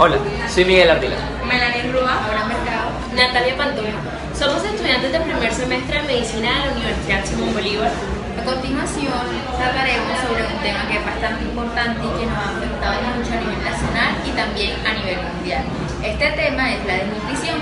Hola, soy Miguel Ardila. Melanie Rúa, Ahora Mercado, Natalia Pantoja. Somos estudiantes de primer semestre de Medicina de la Universidad Simón Bolívar. a continuación trataremos sobre un tema que es bastante importante y que nos ha afectado mucho a nivel nacional y también a nivel mundial. Este tema es la desnutrición.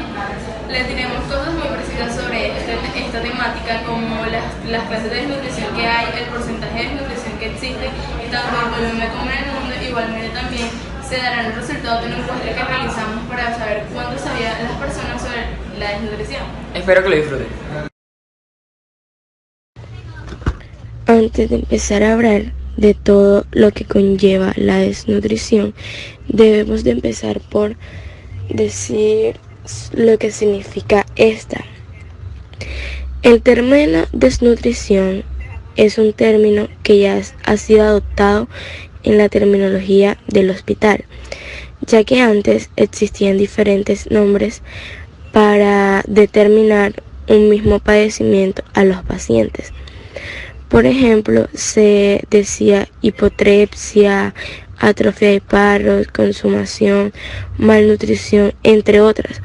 les diremos cosas muy precisas sobre esta temática, como las clases de desnutrición que hay, el porcentaje de desnutrición que existe, y tanto en Colombia como en el mundo. Igualmente también se darán los resultados de una encuesta que realizamos para saber cuánto sabían las personas sobre la desnutrición. Espero que lo disfruten. Antes de empezar a hablar de todo lo que conlleva la desnutrición, debemos de empezar por decir lo que significa esta. El término desnutrición es un término que ya ha sido adoptado en la terminología del hospital, ya que antes existían diferentes nombres para determinar un mismo padecimiento a los pacientes. Por ejemplo, se decía hipotrepsia, atrofia de parros, consumación, malnutrición, entre otras.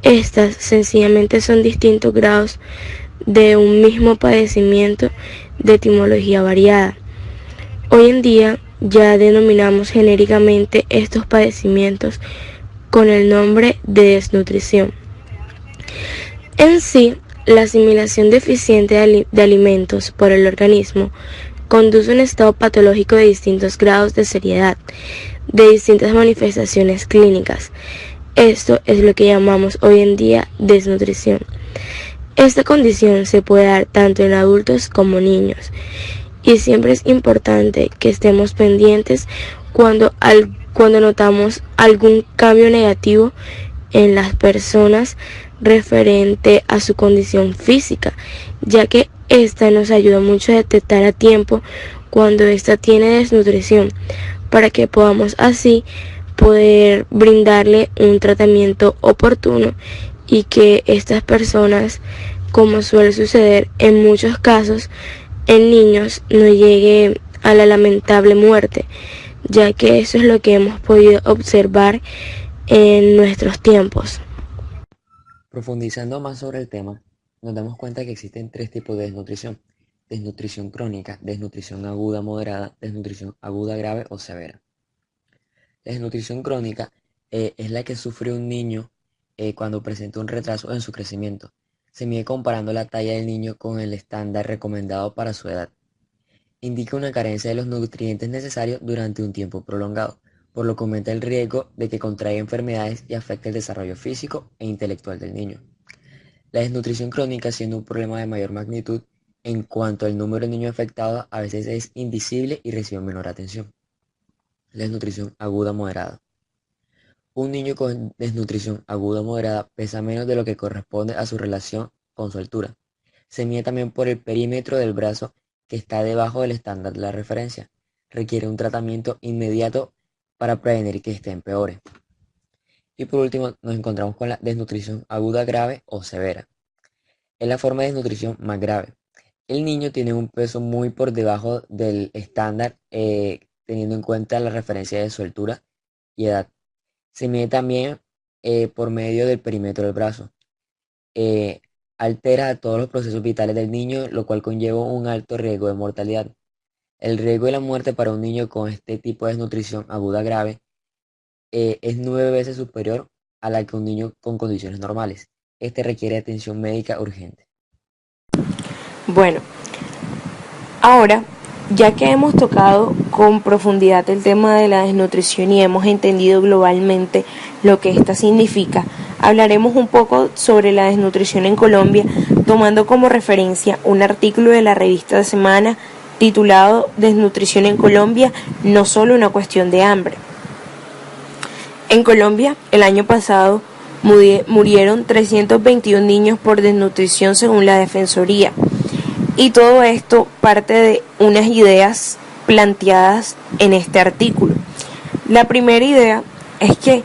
Estas sencillamente son distintos grados de un mismo padecimiento de etimología variada. Hoy en día ya denominamos genéricamente estos padecimientos con el nombre de desnutrición. En sí, la asimilación deficiente de alimentos por el organismo conduce a un estado patológico de distintos grados de seriedad, de distintas manifestaciones clínicas. Esto es lo que llamamos hoy en día desnutrición. Esta condición se puede dar tanto en adultos como niños, y siempre es importante que estemos pendientes cuando notamos algún cambio negativo en las personas referente a su condición física, ya que esta nos ayuda mucho a detectar a tiempo cuando ésta tiene desnutrición, para que podamos así poder brindarle un tratamiento oportuno y que estas personas, como suele suceder en muchos casos en niños, no llegue a la lamentable muerte, ya que eso es lo que hemos podido observar en nuestros tiempos. Profundizando más sobre el tema, nos damos cuenta que existen tres tipos de desnutrición: desnutrición crónica, desnutrición aguda moderada, desnutrición aguda grave o severa. La desnutrición crónica es la que sufre un niño cuando presenta un retraso en su crecimiento. Se mide comparando la talla del niño con el estándar recomendado para su edad. Indica una carencia de los nutrientes necesarios durante un tiempo prolongado, por lo que aumenta el riesgo de que contraiga enfermedades y afecte el desarrollo físico e intelectual del niño. La desnutrición crónica, siendo un problema de mayor magnitud en cuanto al número de niños afectados, a veces es invisible y recibe menor atención. La desnutrición aguda moderada. Un niño con desnutrición aguda moderada pesa menos de lo que corresponde a su relación con su altura. Se mide también por el perímetro del brazo, que está debajo del estándar de la referencia. Requiere un tratamiento inmediato para prevenir que éste empeore. Y por último, nos encontramos con la desnutrición aguda grave o severa. Es la forma de desnutrición más grave. El niño tiene un peso muy por debajo del estándar, teniendo en cuenta la referencia de su altura y edad. Se mide también por medio del perímetro del brazo. Altera todos los procesos vitales del niño, lo cual conlleva un alto riesgo de mortalidad. El riesgo de la muerte para un niño con este tipo de desnutrición aguda grave es 9 veces superior a la que un niño con condiciones normales. Este requiere atención médica urgente. Bueno, ahora, ya que hemos tocado con profundidad el tema de la desnutrición y hemos entendido globalmente lo que esta significa, hablaremos un poco sobre la desnutrición en Colombia, tomando como referencia un artículo de la revista de Semana titulado Desnutrición en Colombia, no solo una cuestión de hambre. En Colombia, el año pasado, murieron 321 niños por desnutrición según la Defensoría. Y todo esto parte de unas ideas planteadas en este artículo. La primera idea es que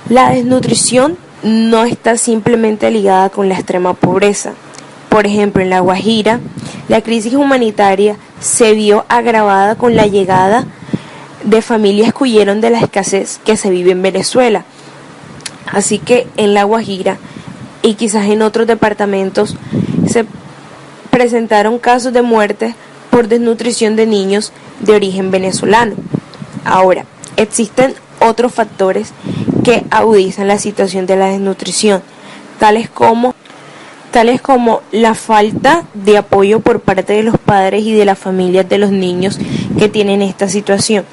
la desnutrición no está simplemente ligada con la extrema pobreza. Por ejemplo, en La Guajira, la crisis humanitaria se vio agravada con la llegada de familias que huyeron de la escasez que se vive en Venezuela. Así que en La Guajira y quizás en otros departamentos se presentaron casos de muerte por desnutrición de niños de origen venezolano. Ahora, existen otros factores que agudizan la situación de la desnutrición, tales como la falta de apoyo por parte de los padres y de las familias de los niños que tienen esta situación.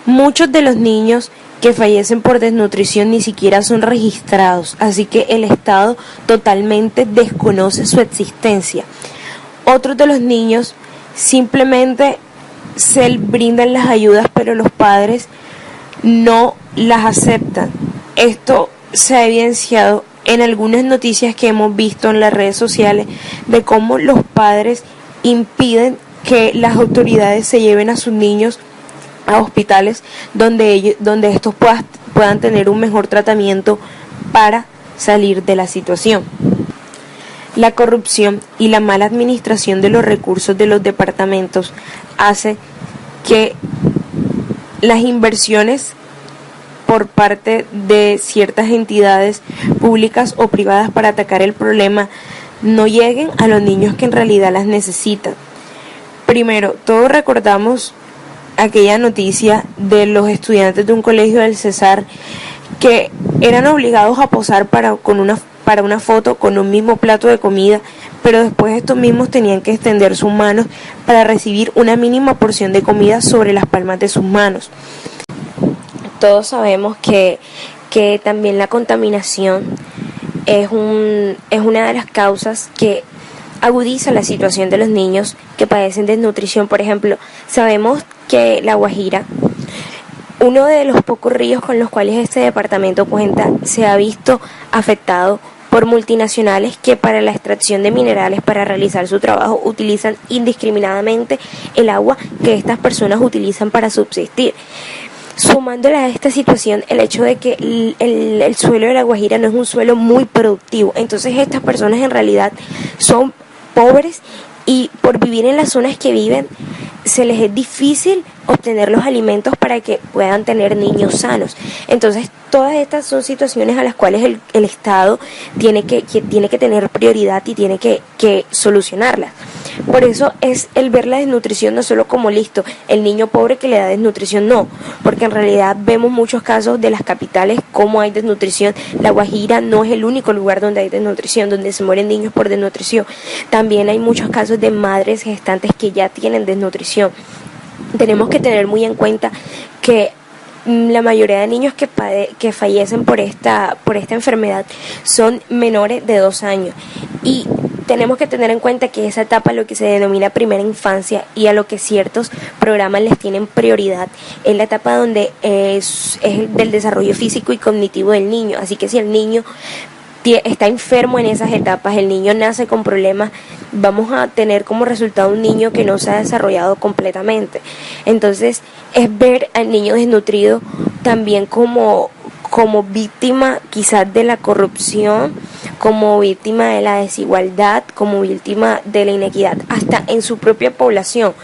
Muchos de los niños que fallecen por desnutrición ni siquiera son registrados, así que el Estado totalmente desconoce su existencia. Otros de los niños simplemente se brindan las ayudas, pero los padres no las aceptan. Esto se ha evidenciado en algunas noticias que hemos visto en las redes sociales de cómo los padres impiden que las autoridades se lleven a sus niños a hospitales donde estos puedan tener un mejor tratamiento para salir de la situación. La corrupción y la mala administración de los recursos de los departamentos hace que las inversiones por parte de ciertas entidades públicas o privadas para atacar el problema no lleguen a los niños que en realidad las necesitan. Primero, todos recordamos aquella noticia de los estudiantes de un colegio del Cesar que eran obligados a posar para una foto con un mismo plato de comida, pero después estos mismos tenían que extender sus manos para recibir una mínima porción de comida sobre las palmas de sus manos. Todos sabemos que también la contaminación es una de las causas que agudiza la situación de los niños que padecen desnutrición. Por ejemplo, sabemos que La Guajira, uno de los pocos ríos con los cuales este departamento cuenta, se ha visto afectado por multinacionales que para la extracción de minerales para realizar su trabajo utilizan indiscriminadamente el agua que estas personas utilizan para subsistir. Sumándole a esta situación el hecho de que el suelo de La Guajira no es un suelo muy productivo, entonces estas personas en realidad son pobres y por vivir en las zonas que viven se les es difícil obtener los alimentos para que puedan tener niños sanos. Entonces todas estas son situaciones a las cuales el Estado tiene que tener prioridad y tiene que solucionarlas. Por eso es el ver la desnutrición no solo como listo, el niño pobre que le da desnutrición, no, porque en realidad vemos muchos casos de las capitales como hay desnutrición. La Guajira no es el único lugar donde hay desnutrición, donde se mueren niños por desnutrición. También hay muchos casos de madres gestantes que ya tienen desnutrición. Tenemos que tener muy en cuenta que la mayoría de niños que fallecen por esta enfermedad son menores de 2 años y tenemos que tener en cuenta que esa etapa, lo que se denomina primera infancia y a lo que ciertos programas les tienen prioridad, es la etapa donde es del desarrollo físico y cognitivo del niño. Así que si el niño está enfermo en esas etapas, el niño nace con problemas, vamos a tener como resultado un niño que no se ha desarrollado completamente. Entonces es ver al niño desnutrido también como víctima quizás de la corrupción, como víctima de la desigualdad, como víctima de la inequidad, hasta en su propia población,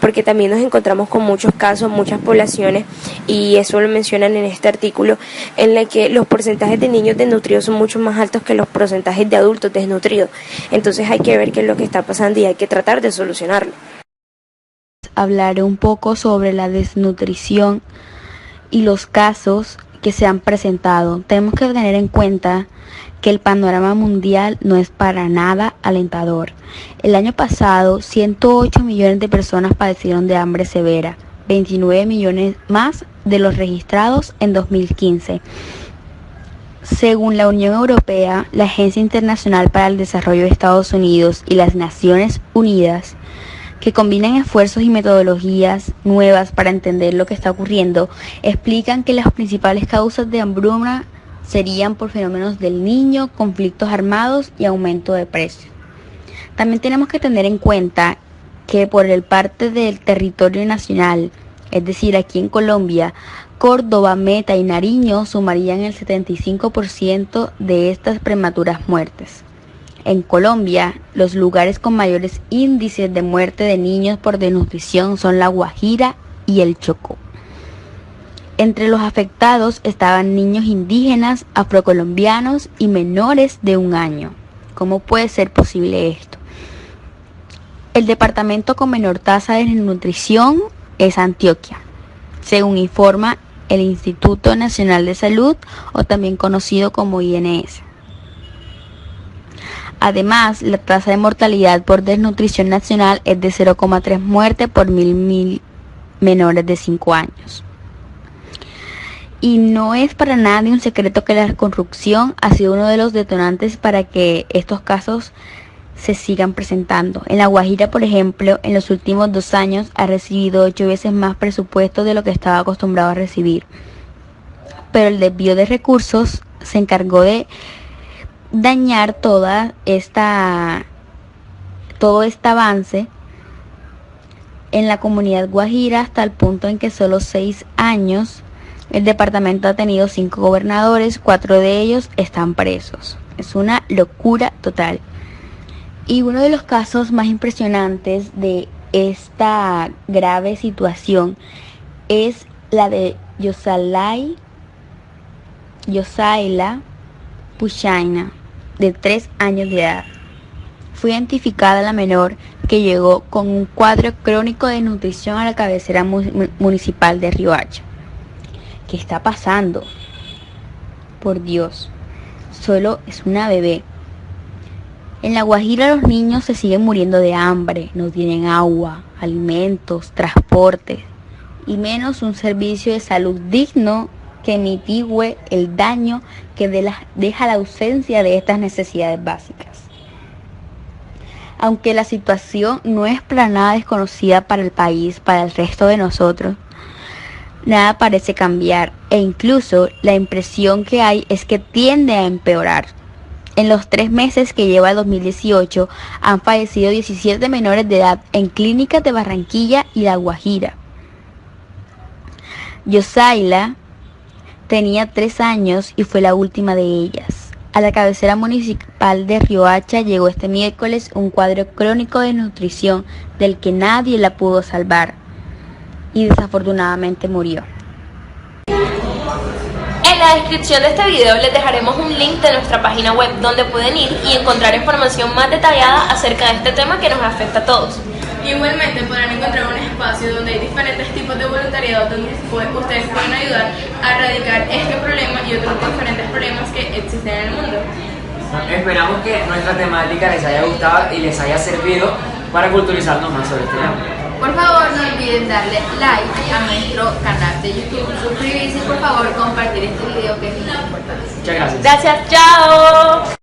porque también nos encontramos con muchos casos, muchas poblaciones, y eso lo mencionan en este artículo, en el que los porcentajes de niños desnutridos son mucho más altos que los porcentajes de adultos desnutridos. Entonces hay que ver qué es lo que está pasando y hay que tratar de solucionarlo. Hablaré un poco sobre la desnutrición y los casos que se han presentado. Tenemos que tener en cuenta que el panorama mundial no es para nada alentador. El año pasado, 108 millones de personas padecieron de hambre severa, 29 millones más de los registrados en 2015. Según la Unión Europea, la Agencia Internacional para el Desarrollo de Estados Unidos y las Naciones Unidas, que combinan esfuerzos y metodologías nuevas para entender lo que está ocurriendo, explican que las principales causas de hambruna serían por fenómenos del Niño, conflictos armados y aumento de precios. También tenemos que tener en cuenta que por el parte del territorio nacional, es decir, aquí en Colombia, Córdoba, Meta y Nariño sumarían el 75% de estas prematuras muertes. En Colombia, los lugares con mayores índices de muerte de niños por desnutrición son La Guajira y el Chocó. Entre los afectados estaban niños indígenas, afrocolombianos y menores de 1 año. ¿Cómo puede ser posible esto? El departamento con menor tasa de desnutrición es Antioquia, según informa el Instituto Nacional de Salud, o también conocido como INS. Además, la tasa de mortalidad por desnutrición nacional es de 0,3 muertes por 1.000 menores de 5 años. Y no es para nadie un secreto que la corrupción ha sido uno de los detonantes para que estos casos se sigan presentando. En La Guajira, por ejemplo, en los últimos 2 años ha recibido 8 veces más presupuesto de lo que estaba acostumbrado a recibir. Pero el desvío de recursos se encargó de dañar todo este avance en la comunidad guajira, hasta el punto en que solo 6 años el departamento ha tenido 5 gobernadores, 4 de ellos están presos. Es una locura total. Y uno de los casos más impresionantes de esta grave situación es la de Yosaila Puchaina, de 3 años de edad. Fue identificada la menor que llegó con un cuadro crónico de nutrición a la cabecera municipal de Riohacha. ¿Qué está pasando? Por Dios, solo es una bebé. En La Guajira los niños se siguen muriendo de hambre, no tienen agua, alimentos, transporte y menos un servicio de salud digno que mitigue el daño que deja la ausencia de estas necesidades básicas. Aunque la situación no es para nada desconocida para el país, para el resto de nosotros, nada parece cambiar, e incluso la impresión que hay es que tiende a empeorar. En los 3 meses que lleva el 2018 han fallecido 17 menores de edad en clínicas de Barranquilla y La Guajira. Yosaila tenía 3 años y fue la última de ellas. A la cabecera municipal de Riohacha llegó este miércoles un cuadro crónico de nutrición del que nadie la pudo salvar y desafortunadamente murió. En la descripción de este video les dejaremos un link de nuestra página web donde pueden ir y encontrar información más detallada acerca de este tema que nos afecta a todos. Igualmente podrán encontrar un espacio donde hay diferentes tipos de voluntariado donde ustedes pueden ayudar a erradicar este problema y otros diferentes problemas que existen en el mundo. Esperamos que nuestra temática les haya gustado y les haya servido para culturizarnos más sobre este tema. Por favor, no olviden darle like a nuestro canal de YouTube, suscribirse y por favor compartir este video que es muy importante. Muchas gracias. Gracias, chao.